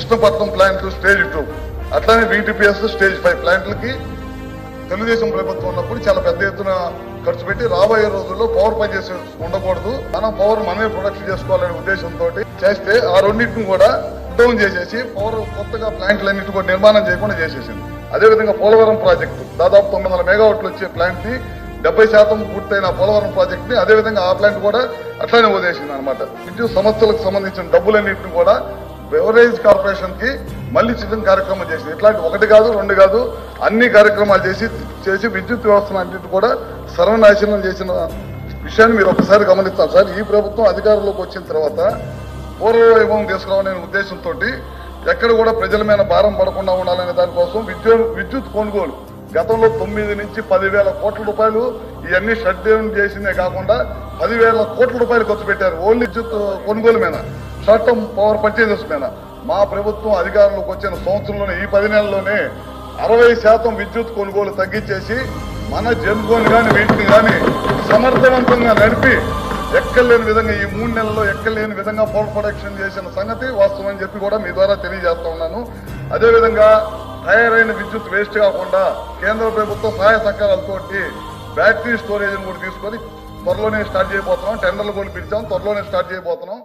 Krishnapatnam plant stage 2 అట్లానే VTPS stage 5 ప్లాంట్లకి Telugu Desam ప్రభుత్వం ఉన్నప్పుడు చాలా పెద్ద ఎత్తున ఖర్చు పెట్టి రాబోయే రోజుల్లో పవర్ పనిచేసి ఉండకూడదు, మనం పవర్ మనమే ప్రొడక్షన్ చేసుకోవాలనే ఉద్దేశంతో చేస్తే ఆ రెండింటిని కూడా డౌన్ చేసేసి పవర్ కొత్తగా ప్లాంట్లన్నింటి కూడా నిర్మాణం చేయకుండా చేసేసింది. అదేవిధంగా పోలవరం ప్రాజెక్టు దాదాపు 900 మెగావాట్లు వచ్చే ప్లాంట్ ని 70% పూర్తయిన పోలవరం ప్రాజెక్ట్ ని అదేవిధంగా ఆ ప్లాంట్ కూడా అట్లానే వదిలేసింది అనమాట. విద్యుత్ సంస్థలకు సంబంధించిన డబ్బులన్నింటిని కూడా బెవరేజ్ కార్పొరేషన్ కి మళ్ళీ చిన్న కార్యక్రమం చేసింది. ఇట్లాంటి 1 కాదు 2 కాదు అన్ని కార్యక్రమాలు చేసి విద్యుత్ వ్యవస్థను అన్నింటి కూడా సర్వనాశనం చేసిన విషయాన్ని మీరు ఒకసారి గమనిస్తారు సార్. ఈ ప్రభుత్వం అధికారంలోకి వచ్చిన తర్వాత పూర్వవైభవం తీసుకురావాలనే ఉద్దేశంతో ఎక్కడ కూడా ప్రజల మీద భారం పడకుండా ఉండాలనే దానికోసం విద్యుత్ కొనుగోలు గతంలో 9 నుంచి 10,000 కోట్ల రూపాయలు ఇవన్నీ షట్ డౌన్ చేసిందే కాకుండా 10,000 కోట్ల రూపాయలు ఖర్చు పెట్టారు ఓన్లీ విద్యుత్ కొనుగోలు మీద, షార్ట్ టర్మ్ పవర్ పర్చేజెస్ మీద. మా ప్రభుత్వం అధికారంలోకి వచ్చిన సంవత్సరంలోనే ఈ 10 నెలల్లోనే 60% విద్యుత్ కొనుగోలు తగ్గించేసి మన జన్కోని కానీ వీటిని కానీ సమర్థవంతంగా నడిపి ఎక్కలేని విధంగా ఈ 3 నెలల్లో ఎక్కలేని విధంగా పవర్ ప్రొడక్షన్ చేసిన సంగతి వాస్తవం అని చెప్పి కూడా మీ ద్వారా తెలియజేస్తా ఉన్నాను. అదేవిధంగా తయారైన విద్యుత్ వేస్ట్ కాకుండా కేంద్ర ప్రభుత్వం సహాయ సహకారాలతోటి బ్యాటరీ స్టోరేజ్ కూడా తీసుకొని త్వరలోనే స్టార్ట్ చేయబోతున్నాం. టెండర్లు కూడా పిలిచాం, త్వరలోనే స్టార్ట్ చేయబోతున్నాం.